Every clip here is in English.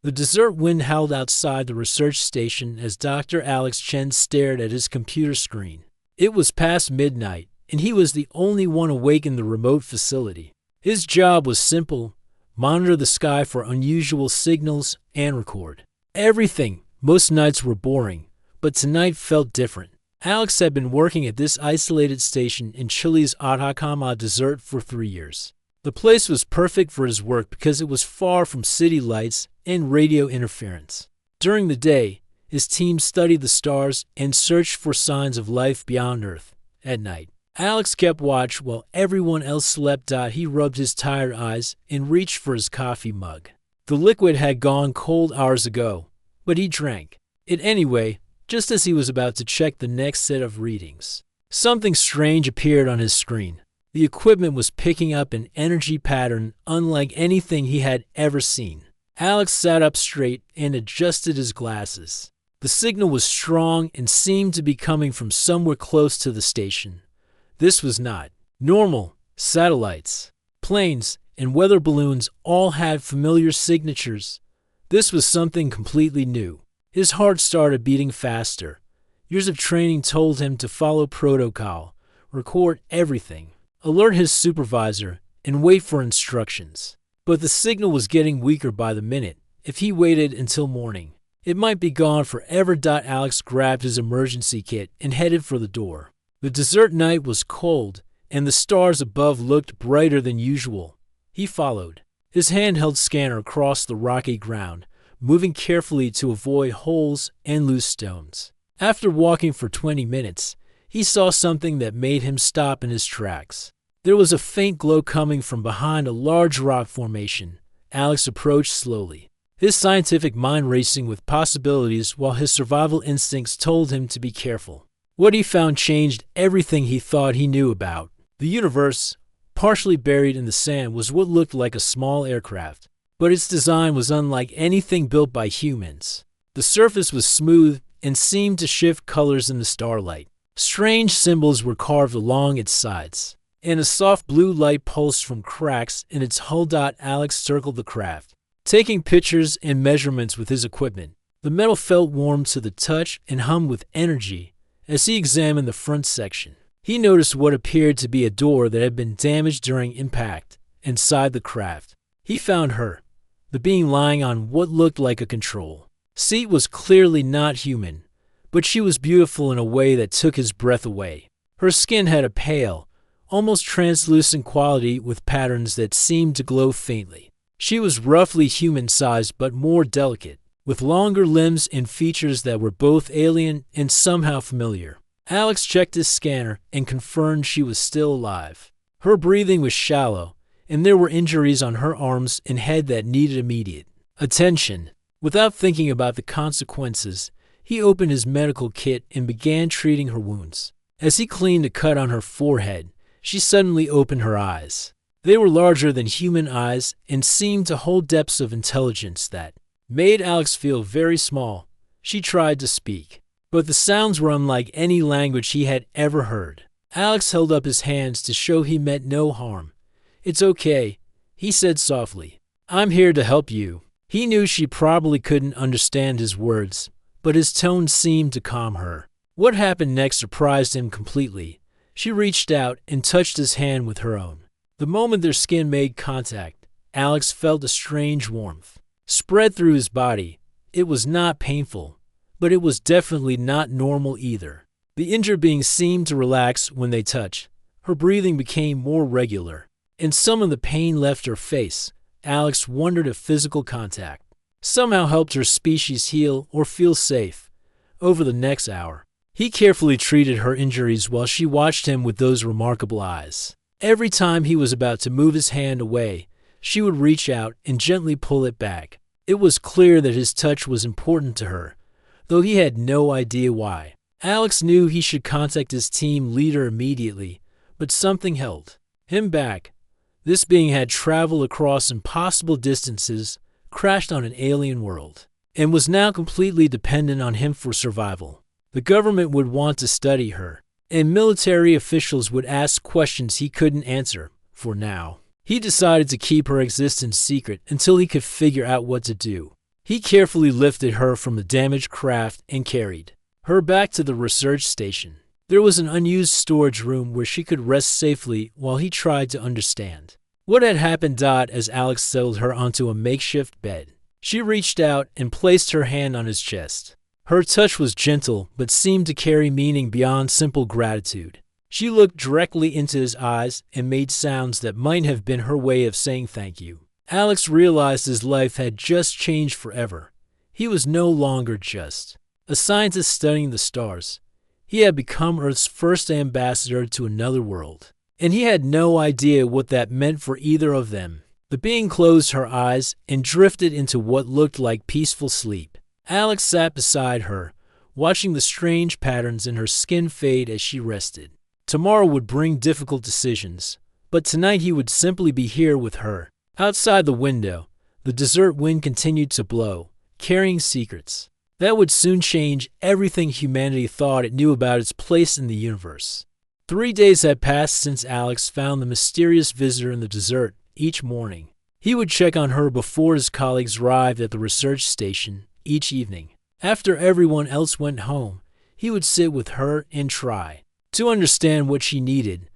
The desert wind howled outside the research station as Dr. Alex Chen stared at his computer screen. It was past midnight, and he was the only one awake in the remote facility. His job was simple: monitor the sky for unusual signals and record everything. Most nights were boring, but tonight felt different. Alex had been working at this isolated station in Chile's Atacama Desert for 3 years. The place was perfect for his work because it was far from city lights and radio interference. During the day, his team studied the stars and searched for signs of life beyond Earth. At night, Alex kept watch while everyone else slept. He rubbed his tired eyes and reached for his coffee mug. The liquid had gone cold hours ago, but he drank it anyway, just as he was about to check the next set of readings. Something strange appeared on his screen. The equipment was picking up an energy pattern unlike anything he had ever seen. Alex sat up straight and adjusted his glasses. The signal was strong and seemed to be coming from somewhere close to the station. This was not normal. Satellites, planes, and weather balloons all had familiar signatures. This was something completely new. His heart started beating faster. Years of training told him to follow protocol, record everything, alert his supervisor, and wait for instructions. But the signal was getting weaker by the minute. If he waited until morning, it might be gone forever. Alex grabbed his emergency kit and headed for the door. The desert night was cold, and the stars above looked brighter than usual. He followed, his handheld scanner across the rocky ground, moving carefully to avoid holes and loose stones. After walking for 20 minutes, he saw something that made him stop in his tracks. There was a faint glow coming from behind a large rock formation. Alex approached slowly, his scientific mind racing with possibilities while his survival instincts told him to be careful. What he found changed everything he thought he knew about. The universe, partially buried in the sand, was what looked like a small aircraft, but its design was unlike anything built by humans. The surface was smooth and seemed to shift colors in the starlight. Strange symbols were carved along its sides, and a soft blue light pulsed from cracks in its hull. Alex circled the craft, taking pictures and measurements with his equipment. The metal felt warm to the touch and hummed with energy. As he examined the front section, he noticed what appeared to be a door that had been damaged during impact. Inside the craft, he found her, the being lying on what looked like a control seat. Was clearly not human, but she was beautiful in a way that took his breath away. Her skin had a pale, almost translucent quality with patterns that seemed to glow faintly. She was roughly human-sized but more delicate, with longer limbs and features that were both alien and somehow familiar. Alex checked his scanner and confirmed she was still alive. Her breathing was shallow, and there were injuries on her arms and head that needed immediate attention. Without thinking about the consequences, he opened his medical kit and began treating her wounds. As he cleaned a cut on her forehead, she suddenly opened her eyes. They were larger than human eyes and seemed to hold depths of intelligence that made Alex feel very small. She tried to speak, but the sounds were unlike any language he had ever heard. Alex held up his hands to show he meant no harm. "It's okay," he said softly. "I'm here to help you." He knew she probably couldn't understand his words, but his tone seemed to calm her. What happened next surprised him completely. She reached out and touched his hand with her own. The moment their skin made contact, Alex felt a strange warmth spread through his body. It was not painful, but it was definitely not normal either. The injured being seemed to relax when they touched. Her breathing became more regular, and some of the pain left her face. Alex wondered if physical contact somehow helped her species heal or feel safe. Over the next hour, he carefully treated her injuries while she watched him with those remarkable eyes. Every time he was about to move his hand away, she would reach out and gently pull it back. It was clear that his touch was important to her, though he had no idea why. Alex knew he should contact his team leader immediately, but something held him back. This being had traveled across impossible distances, crashed on an alien world, and was now completely dependent on him for survival. The government would want to study her, and military officials would ask questions he couldn't answer. For now, he decided to keep her existence secret until he could figure out what to do. He carefully lifted her from the damaged craft and carried her back to the research station. There was an unused storage room where she could rest safely while he tried to understand what had happened. As Alex settled her onto a makeshift bed, she reached out and placed her hand on his chest. Her touch was gentle but seemed to carry meaning beyond simple gratitude. She looked directly into his eyes and made sounds that might have been her way of saying thank you. Alex realized his life had just changed forever. He was no longer just a scientist studying the stars. He had become Earth's first ambassador to another world, and he had no idea what that meant for either of them. The being closed her eyes and drifted into what looked like peaceful sleep. Alex sat beside her, watching the strange patterns in her skin fade as she rested. Tomorrow would bring difficult decisions, but tonight he would simply be here with her. Outside the window, the desert wind continued to blow, carrying secrets that would soon change everything humanity thought it knew about its place in the universe. 3 days had passed since Alex found the mysterious visitor in the desert. Each morning, he would check on her before his colleagues arrived at the research station. Each evening, after everyone else went home, he would sit with her and try to understand what she needed.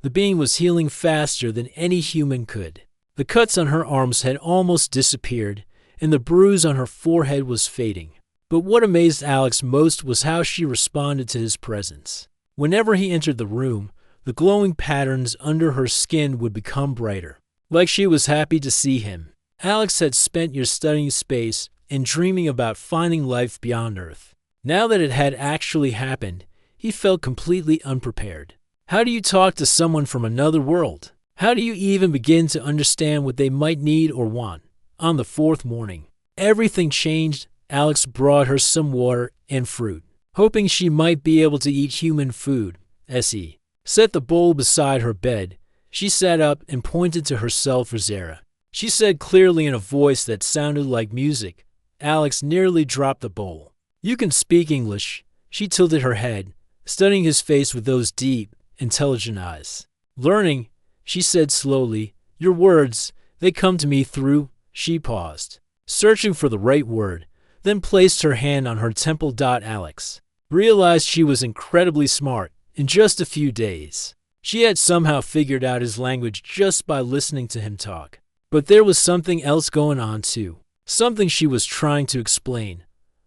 The being was healing faster than any human could. The cuts on her arms had almost disappeared, and the bruise on her forehead was fading. But what amazed Alex most was how she responded to his presence. Whenever he entered the room, the glowing patterns under her skin would become brighter, like she was happy to see him. Alex had spent years studying space and dreaming about finding life beyond Earth. Now that it had actually happened, he felt completely unprepared. How do you talk to someone from another world? How do you even begin to understand what they might need or want? On the 4th morning, everything changed. Alex brought her some water and fruit, hoping she might be able to eat human food. As he set the bowl beside her bed, she sat up and pointed to herself for Zara. She said clearly in a voice that sounded like music. Alex nearly dropped the bowl. "You can speak English." She tilted her head, studying his face with those deep, intelligent eyes. "Learning," she said slowly. "Your words, they come to me through." She paused, searching for the right word, then placed her hand on her temple. Alex realized she was incredibly smart. In just a few days, she had somehow figured out his language just by listening to him talk. But there was something else going on too, something she was trying to explain.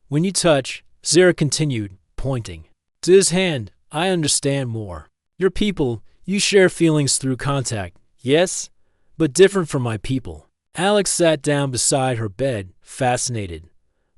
"When you touch," Zara continued, pointing to his hand, "I understand more. Your people, you share feelings through contact, yes, but different from my people." Alex sat down beside her bed, fascinated.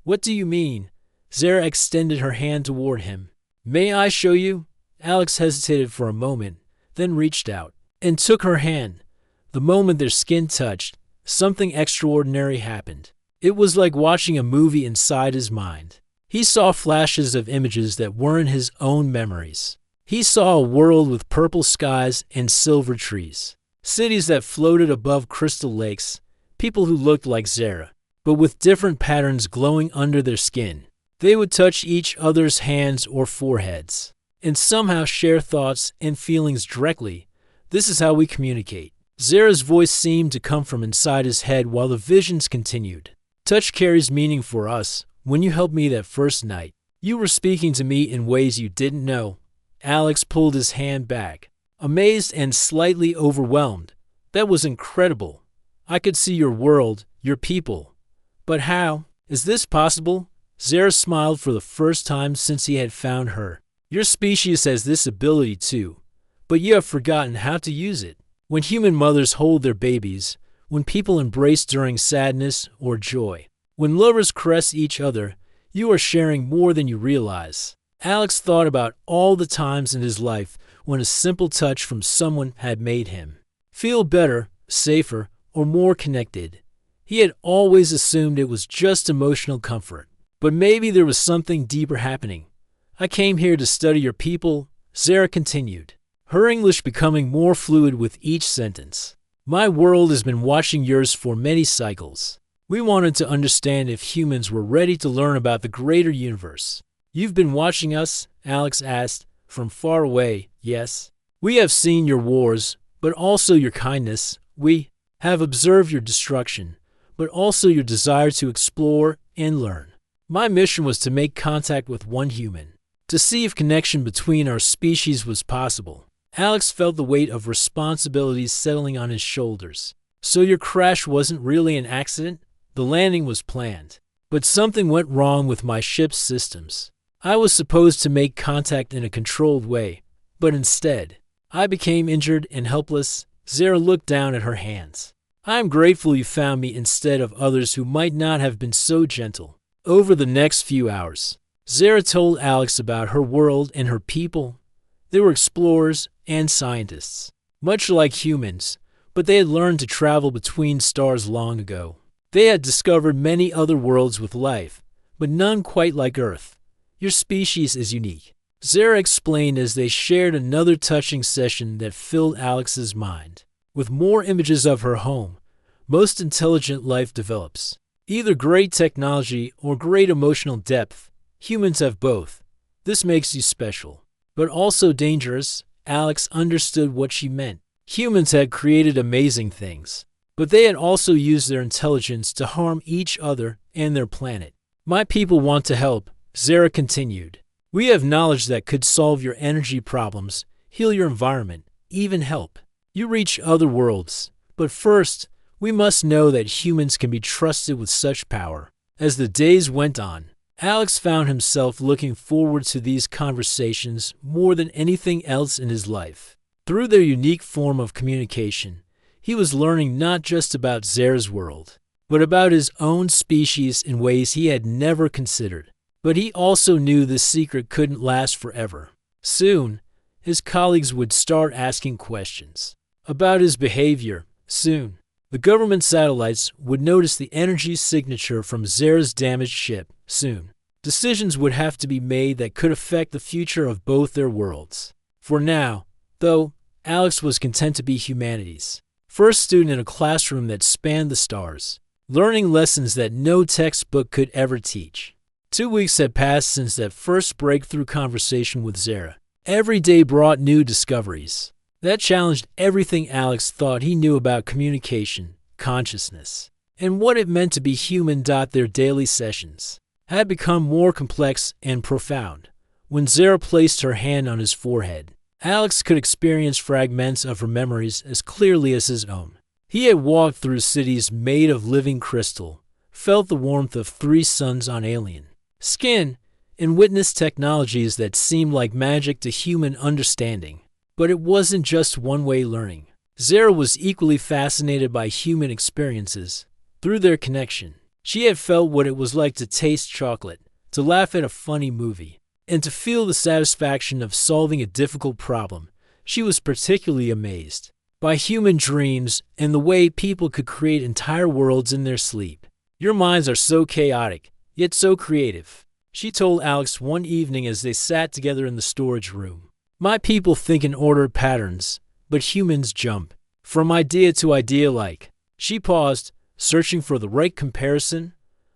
"What do you mean?" Zara extended her hand toward him. "May I show you?" Alex hesitated for a moment, then reached out and took her hand. The moment their skin touched, something extraordinary happened. It was like watching a movie inside his mind. He saw flashes of images that weren't his own memories. He saw a world with purple skies and silver trees, cities that floated above crystal lakes, people who looked like Zara, but with different patterns glowing under their skin. They would touch each other's hands or foreheads, and somehow share thoughts and feelings directly. "This is how we communicate." Zara's voice seemed to come from inside his head while the visions continued. "Touch carries meaning for us. When you helped me that first night, you were speaking to me in ways you didn't know." Alex pulled his hand back, amazed and slightly overwhelmed. "That was incredible. I could see your world, your people. But how? Is this possible?" Zara smiled for the first time since he had found her. "Your species has this ability too, but you have forgotten how to use it. When human mothers hold their babies, when people embrace during sadness or joy, when lovers caress each other, you are sharing more than you realize." Alex thought about all the times in his life when a simple touch from someone had made him feel better, safer, or more connected. He had always assumed it was just emotional comfort, but maybe there was something deeper happening. "I came here to study your people," Zara continued, her English becoming more fluid with each sentence. "My world has been watching yours for many cycles. We wanted to understand if humans were ready to learn about the greater universe." "You've been watching us?" Alex asked, "from far away, yes? We have seen your wars, but also your kindness. We have observed your destruction, but also your desire to explore and learn. My mission was to make contact with one human, to see if connection between our species was possible. Alex felt the weight of responsibilities settling on his shoulders. So your crash wasn't really an accident? The landing was planned. But something went wrong with my ship's systems. I was supposed to make contact in a controlled way, but instead, I became injured and helpless. Zara looked down at her hands. I'm grateful you found me instead of others who might not have been so gentle. Over the next few hours, Zara told Alex about her world and her people. They were explorers and scientists, much like humans, but they had learned to travel between stars long ago. They had discovered many other worlds with life, but none quite like Earth. Your species is unique, Zara explained as they shared another touching session that filled Alex's mind. With more images of her home, most intelligent life develops. Either great technology or great emotional depth. Humans have both. This makes you special. But also dangerous. Alex understood what she meant. Humans had created amazing things, but they had also used their intelligence to harm each other and their planet. My people want to help, Zara continued. We have knowledge that could solve your energy problems, heal your environment, even help you reach other worlds. But first, we must know that humans can be trusted with such power. As the days went on, Alex found himself looking forward to these conversations more than anything else in his life. Through their unique form of communication, he was learning not just about Zara's world, but about his own species in ways he had never considered. But he also knew this secret couldn't last forever. Soon, his colleagues would start asking questions about his behavior. Soon, the government satellites would notice the energy signature from Zara's damaged ship. Soon, decisions would have to be made that could affect the future of both their worlds. For now, though, Alex was content to be humanity's first student in a classroom that spanned the stars, learning lessons that no textbook could ever teach. 2 weeks had passed since that first breakthrough conversation with Zara. Every day brought new discoveries that challenged everything Alex thought he knew about communication, consciousness, and what it meant to be human. Their daily sessions had become more complex and profound. When Zara placed her hand on his forehead, Alex could experience fragments of her memories as clearly as his own. He had walked through cities made of living crystal, felt the warmth of 3 suns on alien skin, and witnessed technologies that seemed like magic to human understanding. But it wasn't just one-way learning. Zara was equally fascinated by human experiences. Through their connection, she had felt what it was like to taste chocolate, to laugh at a funny movie, and to feel the satisfaction of solving a difficult problem. She was particularly amazed by human dreams and the way people could create entire worlds in their sleep. Your minds are so chaotic, yet so creative, she told Alex one evening as they sat together in the storage room. My people think in ordered patterns, but humans jump from idea to idea like. She paused, searching for the right comparison.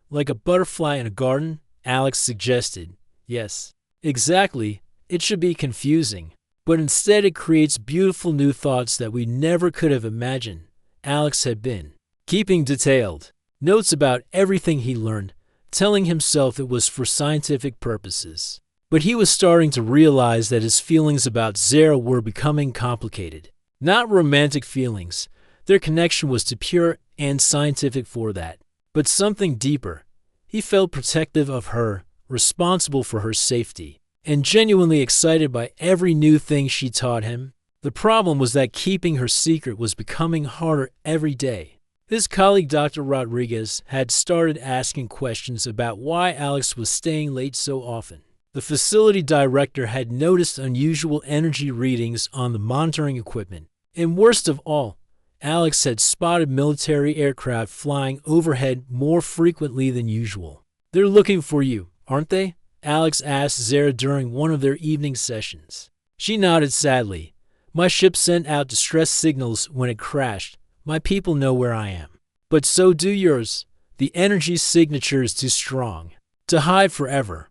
Like a butterfly in a garden, Alex suggested. Yes, exactly. It should be confusing, but instead it creates beautiful new thoughts that we never could have imagined. Alex had been keeping detailed notes about everything he learned, telling himself it was for scientific purposes. But he was starting to realize that his feelings about Zara were becoming complicated. Not romantic feelings. Their connection was too pure and scientific for that. But something deeper. He felt protective of her, responsible for her safety, and genuinely excited by every new thing she taught him. The problem was that keeping her secret was becoming harder every day. His colleague Dr. Rodriguez had started asking questions about why Alex was staying late so often. The facility director had noticed unusual energy readings on the monitoring equipment. And worst of all, Alex had spotted military aircraft flying overhead more frequently than usual. They're looking for you, aren't they? Alex asked Zara during one of their evening sessions. She nodded sadly. My ship sent out distress signals when it crashed. My people know where I am. But so do yours. The energy signature is too strong to hide forever.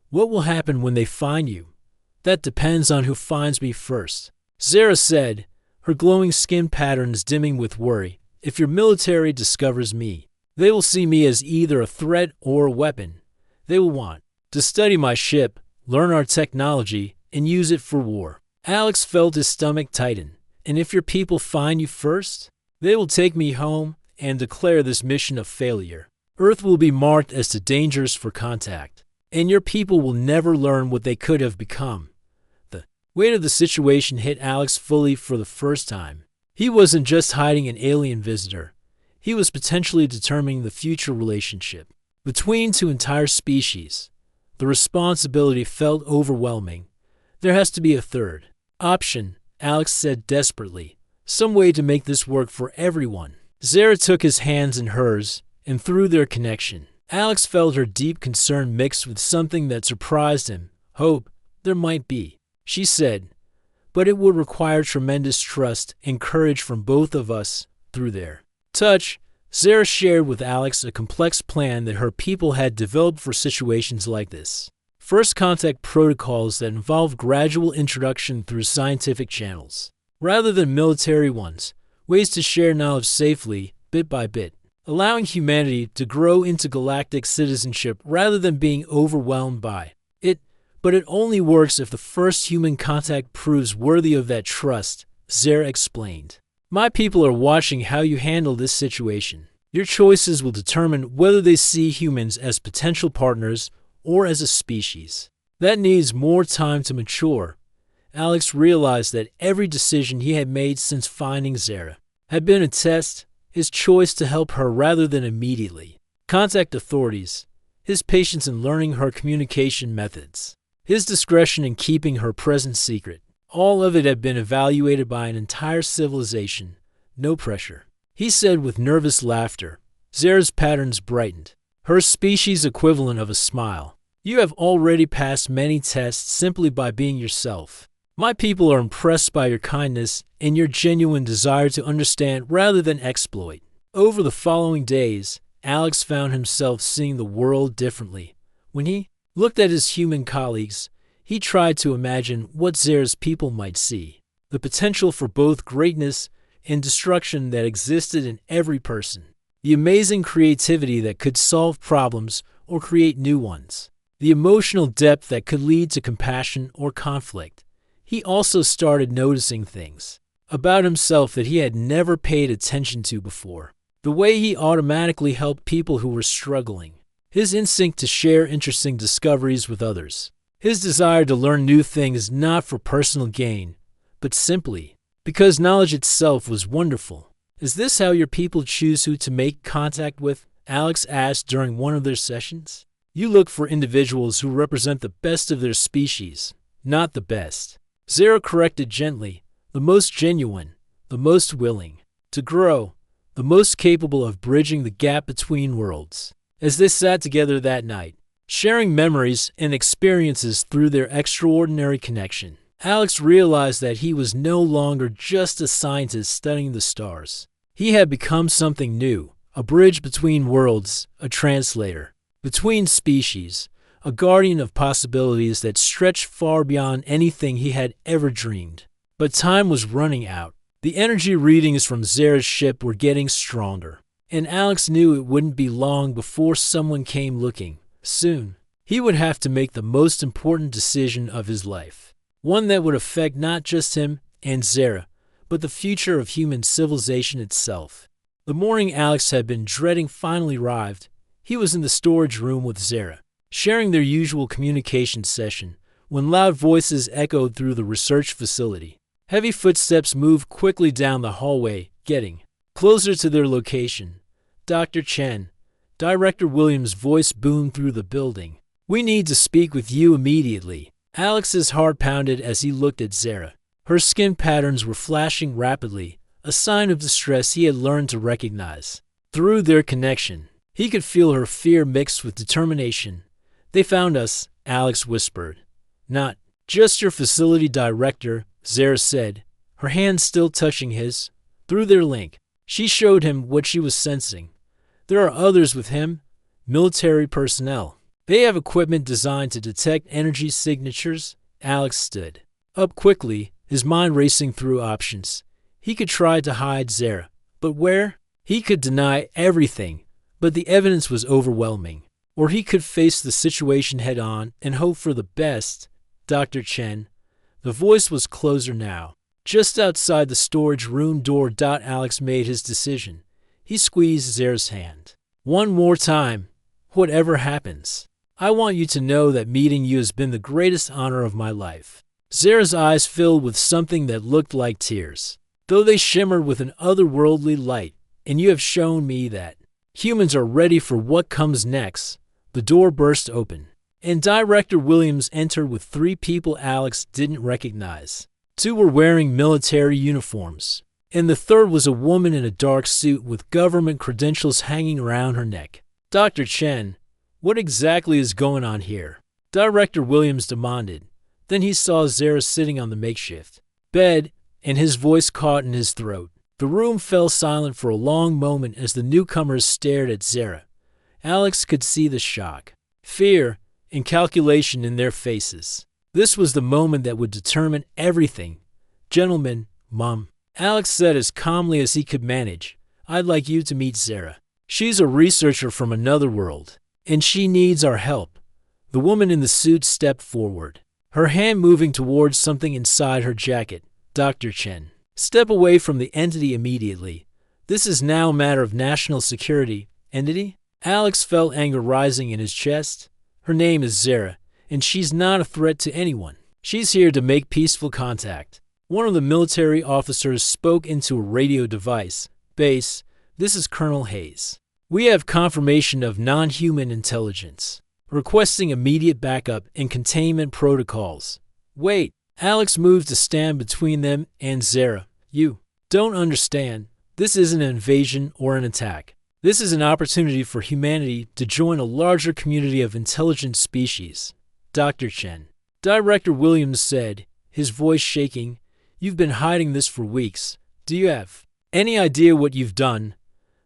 What will happen when they find you? That depends on who finds me first. Zara said, her glowing skin patterns dimming with worry. If your military discovers me, They will see me as either a threat or a weapon. They will want to study my ship, learn our technology, and use it for war. Alex felt his stomach tighten. And if your people find you first, they will take me home and declare this mission a failure. Earth will be marked as too dangerous for contact, and your people will never learn what they could have become. The weight of the situation hit Alex fully for the first time. He wasn't just hiding an alien visitor. He was potentially determining the future relationship between two entire species. The responsibility felt overwhelming. There has to be a third option, Alex said desperately. Some way to make this work for everyone. Zara took his hands in hers, and through their connection, Alex felt her deep concern mixed with something that surprised him. Hope, there might be, she said, but it would require tremendous trust and courage from both of us. Through their touch, Zara shared with Alex a complex plan that her people had developed for situations like this. First contact protocols that involve gradual introduction through scientific channels, rather than military ones, ways to share knowledge safely, bit by bit, allowing humanity to grow into galactic citizenship rather than being overwhelmed by it. But it only works if the first human contact proves worthy of that trust, Zara explained. My people are watching how you handle this situation. Your choices will determine whether they see humans as potential partners or as a species. That needs more time to mature. Alex realized that every decision he had made since finding Zara had been a test, his choice to help her rather than immediately contact authorities, his patience in learning her communication methods, his discretion in keeping her presence secret. All of it had been evaluated by an entire civilization. No pressure, he said with nervous laughter. Zara's patterns brightened, her species equivalent of a smile. You have already passed many tests simply by being yourself. My people are impressed by your kindness and your genuine desire to understand rather than exploit. Over the following days, Alex found himself seeing the world differently. When he looked at his human colleagues, he tried to imagine what Zara's people might see, the potential for both greatness and destruction that existed in every person, the amazing creativity that could solve problems or create new ones, the emotional depth that could lead to compassion or conflict. He also started noticing things about himself that he had never paid attention to before. The way he automatically helped people who were struggling, his instinct to share interesting discoveries with others, his desire to learn new things not for personal gain, but simply because knowledge itself was wonderful. Is this how your people choose who to make contact with? Alex asked during one of their sessions. You look for individuals who represent the best of their species, not the best. Zara corrected gently, the most genuine, the most willing to grow, the most capable of bridging the gap between worlds. As they sat together that night, sharing memories and experiences through their extraordinary connection, Alex realized that he was no longer just a scientist studying the stars. He had become something new, a bridge between worlds, a translator between species, a guardian of possibilities that stretched far beyond anything he had ever dreamed. But time was running out. The energy readings from Zara's ship were getting stronger, and Alex knew it wouldn't be long before someone came looking. Soon, he would have to make the most important decision of his life, one that would affect not just him and Zara, but the future of human civilization itself. The morning Alex had been dreading finally arrived. He was in the storage room with Zara, sharing their usual communication session, when loud voices echoed through the research facility. Heavy footsteps moved quickly down the hallway, getting closer to their location. Dr. Chen, Director Williams' voice boomed through the building. We need to speak with you immediately. Alex's heart pounded as he looked at Zara. Her skin patterns were flashing rapidly, a sign of distress he had learned to recognize. Through their connection, he could feel her fear mixed with determination. They found us, Alex whispered. Not just your facility director, Zara said, her hand still touching his. Through their link, she showed him what she was sensing. There are others with him, military personnel. They have equipment designed to detect energy signatures. Alex stood up quickly, his mind racing through options. He could try to hide Zara, but where? He could deny everything, but the evidence was overwhelming. Or he could face the situation head-on and hope for the best. Dr. Chen. The voice was closer now. Just outside the storage room door. Alex made his decision. He squeezed Zara's hand. One more time. Whatever happens, I want you to know that meeting you has been the greatest honor of my life. Zara's eyes filled with something that looked like tears, though they shimmered with an otherworldly light. And you have shown me that humans are ready for what comes next. The door burst open, and Director Williams entered with 3 people Alex didn't recognize. 2 were wearing military uniforms, and the third was a woman in a dark suit with government credentials hanging around her neck. Dr. Chen, what exactly is going on here? Director Williams demanded. Then he saw Zara sitting on the makeshift bed, and his voice caught in his throat. The room fell silent for a long moment as the newcomers stared at Zara. Alex could see the shock, fear, and calculation in their faces. This was the moment that would determine everything. Gentlemen, Mom, Alex said as calmly as he could manage, I'd like you to meet Zara. She's a researcher from another world, and she needs our help. The woman in the suit stepped forward, her hand moving towards something inside her jacket. Dr. Chen, step away from the entity immediately. This is now a matter of national security. Entity? Alex felt anger rising in his chest. Her name is Zara, and she's not a threat to anyone. She's here to make peaceful contact. One of the military officers spoke into a radio device. Base, this is Colonel Hayes. We have confirmation of non-human intelligence, requesting immediate backup and containment protocols. Wait, Alex moved to stand between them and Zara. You don't understand. This isn't an invasion or an attack. This is an opportunity for humanity to join a larger community of intelligent species. Dr. Chen. Director Williams said, his voice shaking, you've been hiding this for weeks. Do you have any idea what you've done?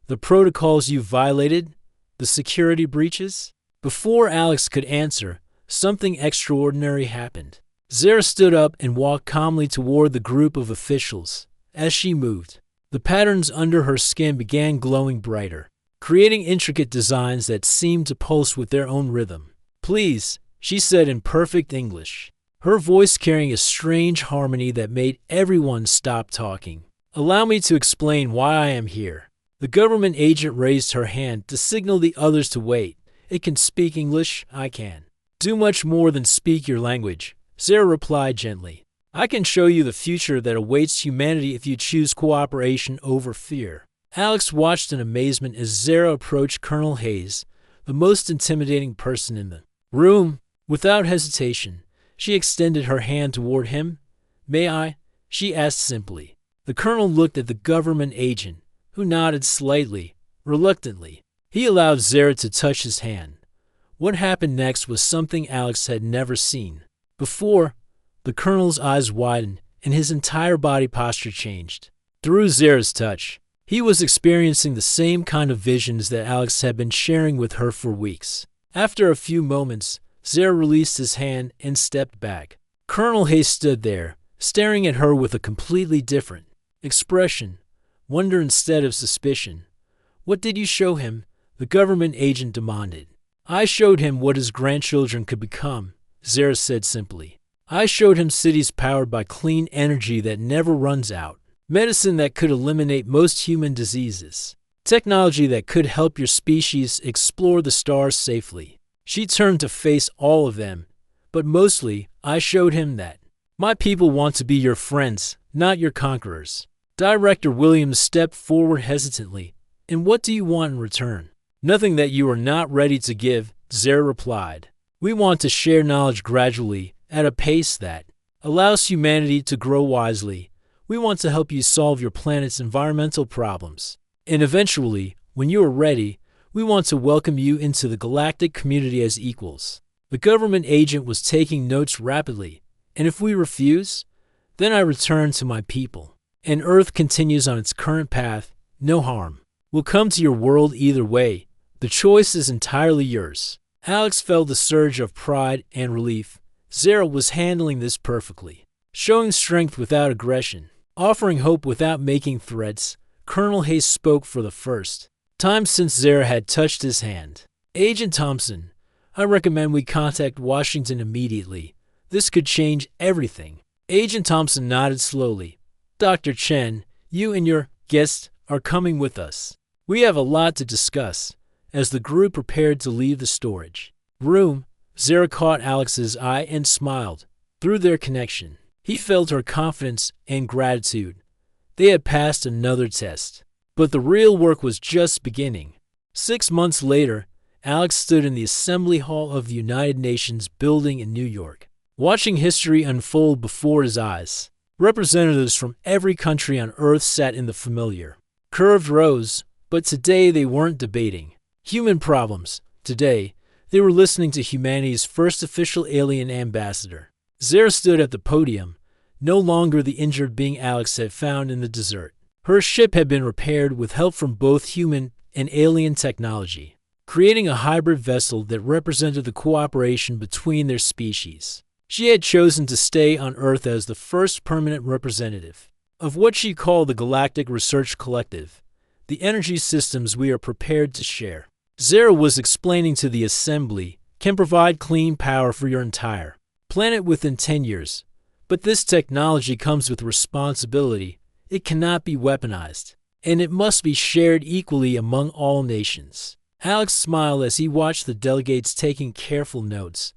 The protocols you've violated? The security breaches? Before Alex could answer, something extraordinary happened. Zara stood up and walked calmly toward the group of officials. As she moved, the patterns under her skin began glowing brighter, creating intricate designs that seemed to pulse with their own rhythm. Please, she said in perfect English, her voice carrying a strange harmony that made everyone stop talking. Allow me to explain why I am here. The government agent raised her hand to signal the others to wait. It can speak English, I can do much more than speak your language. Zara replied gently. I can show you the future that awaits humanity if you choose cooperation over fear. Alex watched in amazement as Zara approached Colonel Hayes, the most intimidating person in the room. Without hesitation, she extended her hand toward him. May I? She asked simply. The colonel looked at the government agent, who nodded slightly, reluctantly. He allowed Zara to touch his hand. What happened next was something Alex had never seen before. The colonel's eyes widened, and his entire body posture changed. Through Zara's touch, he was experiencing the same kind of visions that Alex had been sharing with her for weeks. After a few moments, Zara released his hand and stepped back. Colonel Hayes stood there, staring at her with a completely different expression, wonder instead of suspicion. What did you show him? The government agent demanded. I showed him what his grandchildren could become, Zara said simply. I showed him cities powered by clean energy that never runs out, medicine that could eliminate most human diseases, technology that could help your species explore the stars safely. She turned to face all of them, but mostly I showed him that my people want to be your friends, not your conquerors. Director Williams stepped forward hesitantly. And what do you want in return? Nothing that you are not ready to give, Zara replied. We want to share knowledge gradually, at a pace that allows humanity to grow wisely. We want to help you solve your planet's environmental problems. And eventually, when you are ready, we want to welcome you into the galactic community as equals. The government agent was taking notes rapidly. And if we refuse, then I return to my people. And Earth continues on its current path. No harm will come to your world either way. The choice is entirely yours. Alex felt a surge of pride and relief. Zara was handling this perfectly, showing strength without aggression, offering hope without making threats. Colonel Hayes spoke for the first time since Zara had touched his hand. Agent Thompson, I recommend we contact Washington immediately. This could change everything. Agent Thompson nodded slowly. Dr. Chen, you and your guests are coming with us. We have a lot to discuss. As the group prepared to leave the storage room, Zara caught Alex's eye and smiled. Through their connection, he felt her confidence and gratitude. They had passed another test. But the real work was just beginning. 6 months later, Alex stood in the Assembly Hall of the United Nations building in New York, watching history unfold before his eyes. Representatives from every country on Earth sat in the familiar curved rows, but today they weren't debating human problems. Today, they were listening to humanity's first official alien ambassador. Zara stood at the podium, no longer the injured being Alex had found in the desert. Her ship had been repaired with help from both human and alien technology, creating a hybrid vessel that represented the cooperation between their species. She had chosen to stay on Earth as the first permanent representative of what she called the Galactic Research Collective, the energy systems we are prepared to share. Zara was explaining to the assembly, can provide clean power for your entire planet within 10 years. But this technology comes with responsibility. It cannot be weaponized, and it must be shared equally among all nations. Alex smiled as he watched the delegates taking careful notes.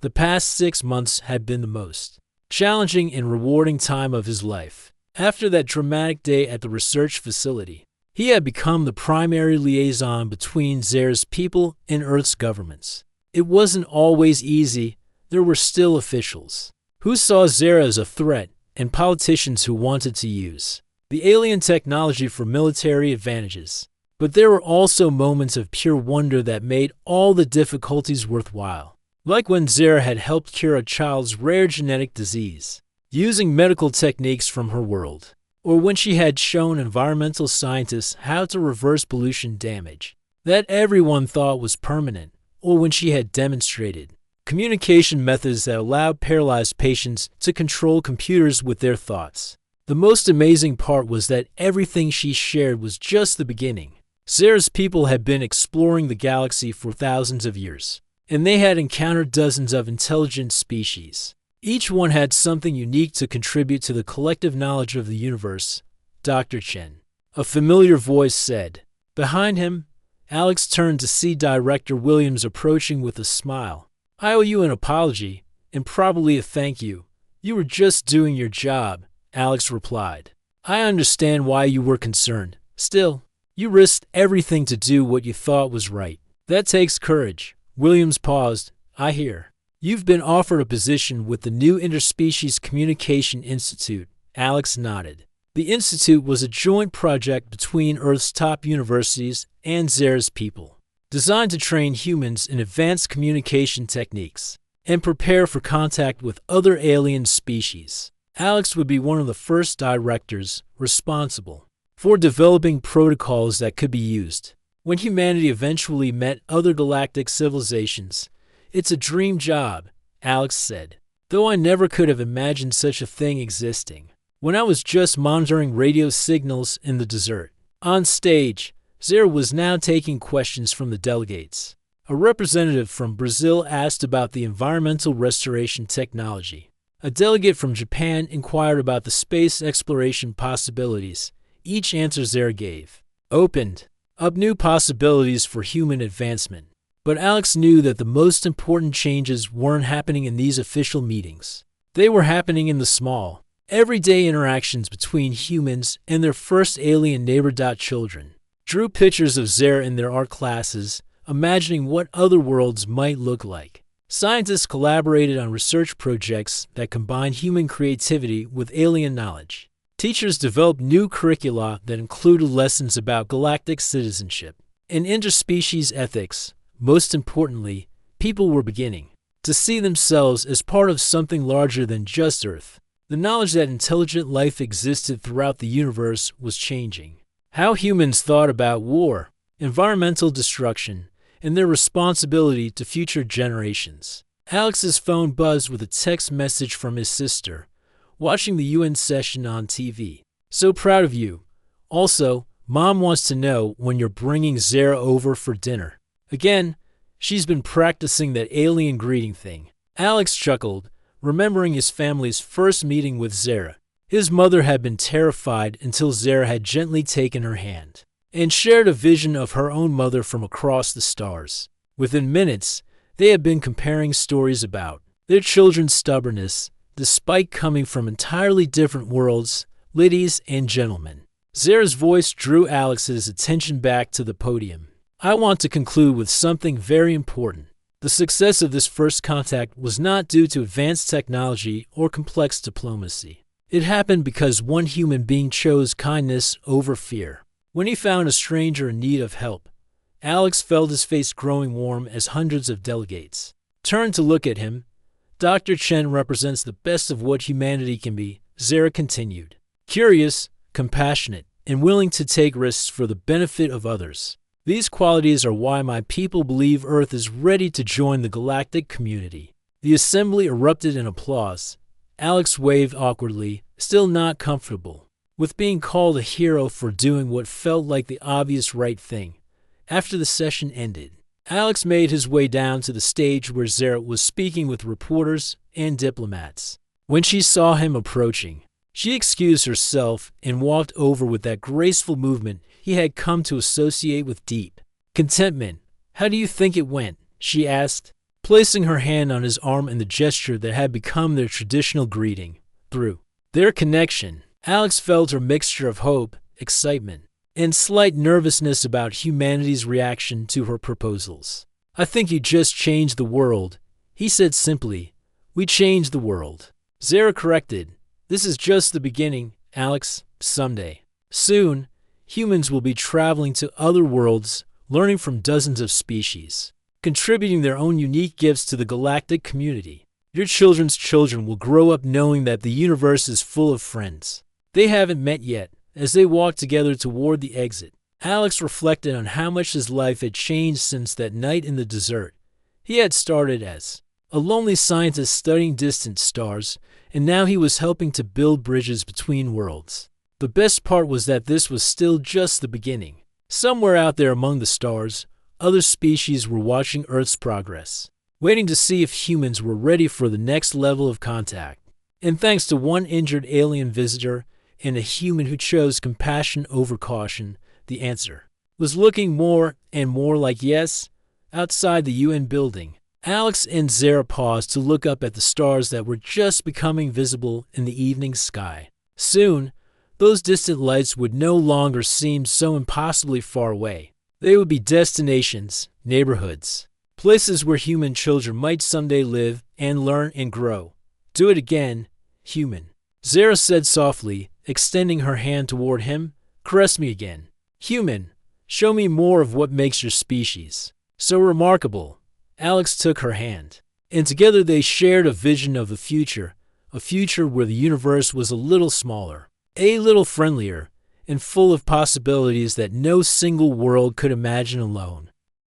The past 6 months had been the most challenging and rewarding time of his life. After that dramatic day at the research facility, he had become the primary liaison between Zara's people and Earth's governments. It wasn't always easy. There were still officials who saw Zara as a threat and politicians who wanted to use the alien technology for military advantages. But there were also moments of pure wonder that made all the difficulties worthwhile. Like when Zara had helped cure a child's rare genetic disease, using medical techniques from her world. Or when she had shown environmental scientists how to reverse pollution damage that everyone thought was permanent. Or when she had demonstrated communication methods that allowed paralyzed patients to control computers with their thoughts. The most amazing part was that everything she shared was just the beginning. Zara's people had been exploring the galaxy for thousands of years, and they had encountered dozens of intelligent species. Each one had something unique to contribute to the collective knowledge of the universe. Dr. Chen, a familiar voice said. Behind him, Alex turned to see Director Williams approaching with a smile. I owe you an apology, and probably a thank you. You were just doing your job, Alex replied. I understand why you were concerned. Still, you risked everything to do what you thought was right. That takes courage. Williams paused. I hear you've been offered a position with the new Interspecies Communication Institute. Alex nodded. The institute was a joint project between Earth's top universities and Zara's people, designed to train humans in advanced communication techniques and prepare for contact with other alien species. Alex would be one of the first directors responsible for developing protocols that could be used when humanity eventually met other galactic civilizations. It's a dream job, Alex said, though I never could have imagined such a thing existing when I was just monitoring radio signals in the desert. On stage, Zara was now taking questions from the delegates. A representative from Brazil asked about the environmental restoration technology. A delegate from Japan inquired about the space exploration possibilities. Each answer Zara gave opened up new possibilities for human advancement. But Alex knew that the most important changes weren't happening in these official meetings. They were happening in the small, everyday interactions between humans and their first alien neighbor. Children drew pictures of Zara in their art classes, imagining what other worlds might look like. Scientists collaborated on research projects that combined human creativity with alien knowledge. Teachers developed new curricula that included lessons about galactic citizenship and interspecies ethics. Most importantly, people were beginning to see themselves as part of something larger than just Earth. The knowledge that intelligent life existed throughout the universe was changing how humans thought about war, environmental destruction, and their responsibility to future generations. Alex's phone buzzed with a text message from his sister, watching the UN session on TV. So proud of you. Also, Mom wants to know when you're bringing Zara over for dinner. Again, she's been practicing that alien greeting thing. Alex chuckled, remembering his family's first meeting with Zara. His mother had been terrified until Zara had gently taken her hand and shared a vision of her own mother from across the stars. Within minutes, they had been comparing stories about their children's stubbornness, despite coming from entirely different worlds, ladies and gentlemen. Zara's voice drew Alex's attention back to the podium. I want to conclude with something very important. The success of this first contact was not due to advanced technology or complex diplomacy. It happened because one human being chose kindness over fear. When he found a stranger in need of help, Alex felt his face growing warm as hundreds of delegates turned to look at him. Dr. Chen represents the best of what humanity can be, Zara continued. Curious, compassionate, and willing to take risks for the benefit of others. These qualities are why my people believe Earth is ready to join the galactic community. The assembly erupted in applause. Alex waved awkwardly, still not comfortable with being called a hero for doing what felt like the obvious right thing. After the session ended, Alex made his way down to the stage where Zara was speaking with reporters and diplomats. When she saw him approaching, she excused herself and walked over with that graceful movement he had come to associate with deep contentment. How do you think it went? She asked, placing her hand on his arm in the gesture that had become their traditional greeting. Through their connection, Alex felt her mixture of hope, excitement, and slight nervousness about humanity's reaction to her proposals. I think you just changed the world, he said simply. We changed the world. Zara corrected. This is just the beginning, Alex. Someday, soon, humans will be traveling to other worlds, learning from dozens of species, contributing their own unique gifts to the galactic community. Your children's children will grow up knowing that the universe is full of friends they haven't met yet. As they walked together toward the exit, Alex reflected on how much his life had changed since that night in the desert. He had started as a lonely scientist studying distant stars, and now he was helping to build bridges between worlds. The best part was that this was still just the beginning. Somewhere out there among the stars, other species were watching Earth's progress, waiting to see if humans were ready for the next level of contact. And thanks to one injured alien visitor and a human who chose compassion over caution, the answer was looking more and more like yes. Outside the UN building, Alex and Zara paused to look up at the stars that were just becoming visible in the evening sky. Soon, those distant lights would no longer seem so impossibly far away. They would be destinations, neighborhoods, places where human children might someday live and learn and grow. Do it again, human, Zara said softly, extending her hand toward him. Caress me again. Human, show me more of what makes your species so remarkable. Alex took her hand, and together they shared a vision of the future, a future where the universe was a little smaller, a little friendlier, and full of possibilities that no single world could imagine alone.